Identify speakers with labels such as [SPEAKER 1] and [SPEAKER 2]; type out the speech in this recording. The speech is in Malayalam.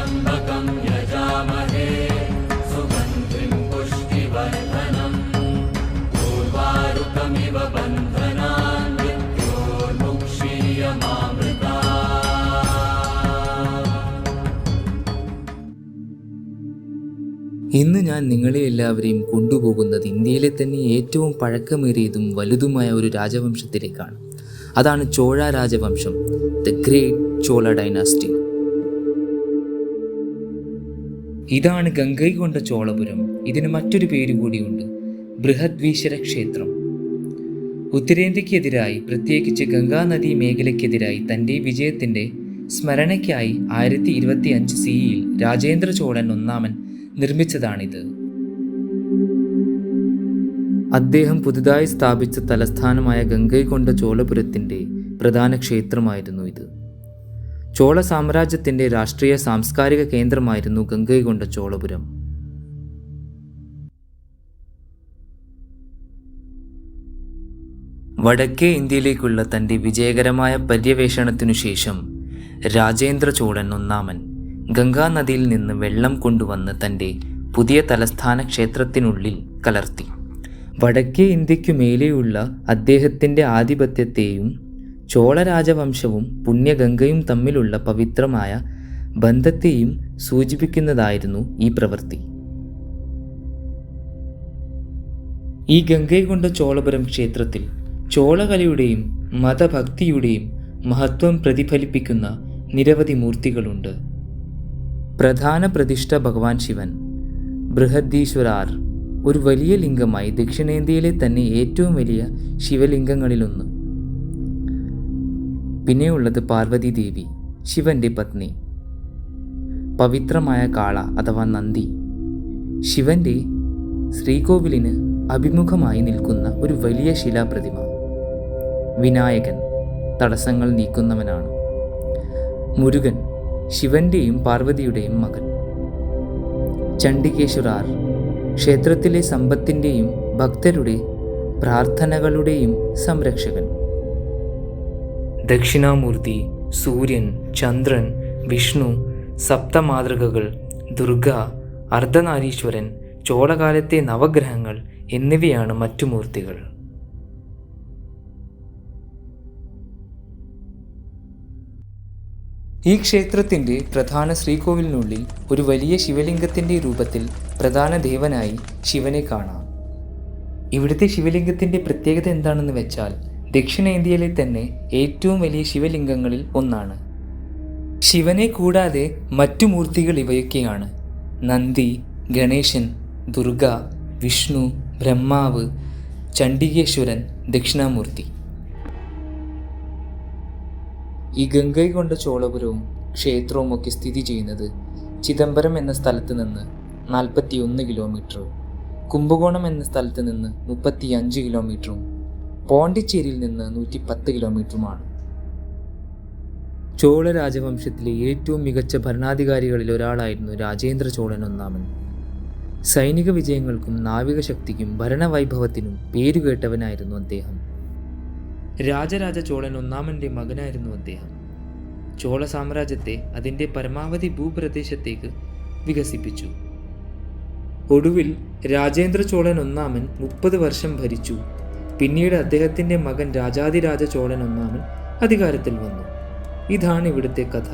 [SPEAKER 1] त्र्यम्बकं यजामहे सुगन्धिं पुष्टिवर्धनम् उर्वारुकमिव बन्धनान् मृत्योर्मुक्षीयमामृता.
[SPEAKER 2] ഇന്ന് ഞാൻ നിങ്ങളെ എല്ലാവരെയും കൊണ്ടുപോകുന്നത് ഇന്ത്യയിലെ തന്നെ ഏറ്റവും പഴക്കമേറിയതും വലുതുമായ ഒരു രാജവംശത്തിലേക്കാണ്. അതാണ് ചോള രാജവംശം, ദ ഗ്രേറ്റ് ചോള ഡൈനാസ്റ്റി. ഇതാണ് ഗംഗൈകൊണ്ട ചോളപുരം. ഇതിന് മറ്റൊരു പേര് കൂടിയുണ്ട്, ബൃഹദ്വീശ്വര ക്ഷേത്രം. ഉത്തരേന്ത്യക്കെതിരായി, പ്രത്യേകിച്ച് ഗംഗാനദി മേഖലയ്ക്കെതിരായി തൻ്റെ വിജയത്തിൻ്റെ സ്മരണയ്ക്കായി 1025 CE രാജേന്ദ്ര ചോളൻ ഒന്നാമൻ നിർമ്മിച്ചതാണിത്. അദ്ദേഹം പുതുതായി സ്ഥാപിച്ച തലസ്ഥാനമായ ഗംഗൈകൊണ്ട ചോളപുരത്തിൻ്റെ പ്രധാന ക്ഷേത്രമായിരുന്നു ഇത്. ചോള സാമ്രാജ്യത്തിൻ്റെ രാഷ്ട്രീയ സാംസ്കാരിക കേന്ദ്രമായിരുന്നു ഗംഗൈകൊണ്ട ചോളപുരം. വടക്കേ ഇന്ത്യയിലേക്കുള്ള തൻ്റെ വിജയകരമായ പര്യവേഷണത്തിനു ശേഷം രാജേന്ദ്ര ചോളൻ ഒന്നാമൻ ഗംഗാനദിയിൽ നിന്ന് വെള്ളം കൊണ്ടുവന്ന് തൻ്റെ പുതിയ തലസ്ഥാന ക്ഷേത്രത്തിനുള്ളിൽ കലർത്തി. വടക്കേ ഇന്ത്യക്കു മേലെയുള്ള അദ്ദേഹത്തിൻ്റെ ആധിപത്യത്തെയും ചോള രാജവംശവും പുണ്യഗംഗയും തമ്മിലുള്ള പവിത്രമായ ബന്ധത്തെയും സൂചിപ്പിക്കുന്നതായിരുന്നു ഈ പ്രവൃത്തി. ഈ ഗംഗൈകൊണ്ട ചോളപുരം ക്ഷേത്രത്തിൽ ചോളകലയുടെയും മതഭക്തിയുടെയും മഹത്വം പ്രതിഫലിപ്പിക്കുന്ന നിരവധി മൂർത്തികളുണ്ട്. പ്രധാന പ്രതിഷ്ഠ ഭഗവാൻ ശിവൻ, ബൃഹദീശ്വരാർ, ഒരു വലിയ ലിംഗമായി ദക്ഷിണേന്ത്യയിലെ തന്നെ ഏറ്റവും വലിയ ശിവലിംഗങ്ങളിലൊന്ന്. പിന്നെയുള്ളത് പാർവതി ദേവി, ശിവന്റെ പത്നി. പവിത്രമായ കാള അഥവാ നന്ദി, ശിവന്റെ ശ്രീകോവിലിന് അഭിമുഖമായി നിൽക്കുന്ന ഒരു വലിയ ശിലാപ്രതിമ. വിനായകൻ, തടസ്സങ്ങൾ നീക്കുന്നവനാണ്. മുരുകൻ, ശിവന്റെയും പാർവതിയുടെയും മകൻ. ചണ്ഡികേശ്വരാർ, ക്ഷേത്രത്തിലെ സമ്പത്തിൻ്റെയും ഭക്തരുടെ പ്രാർത്ഥനകളുടെയും സംരക്ഷകൻ. ദക്ഷിണാമൂർത്തി, സൂര്യൻ, ചന്ദ്രൻ, വിഷ്ണു, സപ്തമാതൃകകൾ, ദുർഗ, അർദ്ധനാരീശ്വരൻ, ചോളകാലത്തെ നവഗ്രഹങ്ങൾ എന്നിവയാണ് മറ്റു മൂർത്തികൾ. ഈ ക്ഷേത്രത്തിൻ്റെ പ്രധാന ശ്രീകോവിലിനുള്ളിൽ ഒരു വലിയ ശിവലിംഗത്തിൻ്റെ രൂപത്തിൽ പ്രധാന ദേവനായി ശിവനെ കാണാം. ഇവിടുത്തെ ശിവലിംഗത്തിൻ്റെ പ്രത്യേകത എന്താണെന്ന് വെച്ചാൽ ദക്ഷിണേന്ത്യയിലെ തന്നെ ഏറ്റവും വലിയ ശിവലിംഗങ്ങളിൽ ഒന്നാണ്. ശിവനെ കൂടാതെ മറ്റു മൂർത്തികൾ ഇവയൊക്കെയാണ്: നന്ദി, ഗണേശൻ, ദുർഗ, വിഷ്ണു, ബ്രഹ്മാവ്, ചണ്ഡികേശ്വരൻ, ദക്ഷിണാമൂർത്തി. ഈ ഗംഗൈകൊണ്ട ചോളപുരവും ക്ഷേത്രവും ഒക്കെ സ്ഥിതി ചെയ്യുന്നത് ചിദംബരം എന്ന സ്ഥലത്ത് നിന്ന് 41 കിലോമീറ്ററും, കുംഭകോണം എന്ന സ്ഥലത്ത് നിന്ന് 35 കിലോമീറ്ററും, പോണ്ടിച്ചേരിയിൽ നിന്ന് 110 കിലോമീറ്ററുമാണ്. ചോള രാജവംശത്തിലെ ഏറ്റവും മികച്ച ഭരണാധികാരികളിൽ ഒരാളായിരുന്നു രാജേന്ദ്ര ചോളൻ ഒന്നാമൻ. സൈനിക വിജയങ്ങൾക്കും നാവിക ശക്തിക്കും ഭരണവൈഭവത്തിനും പേരുകേട്ടവനായിരുന്നു അദ്ദേഹം. രാജരാജ ചോളൻ ഒന്നാമൻ്റെ മകനായിരുന്നു അദ്ദേഹം. ചോള സാമ്രാജ്യത്തെ അതിൻ്റെ പരമാവധി ഭൂപ്രദേശത്തേക്ക് വികസിപ്പിച്ചു. ഒടുവിൽ രാജേന്ദ്ര ചോളൻ ഒന്നാമൻ 30 വർഷം ഭരിച്ചു. പിന്നീട് അദ്ദേഹത്തിൻ്റെ മകൻ രാജാധിരാജ ചോളൻ ഒന്നാമൻ അധികാരത്തിൽ വന്നു. ഇതാണ് ഇവിടുത്തെ കഥ.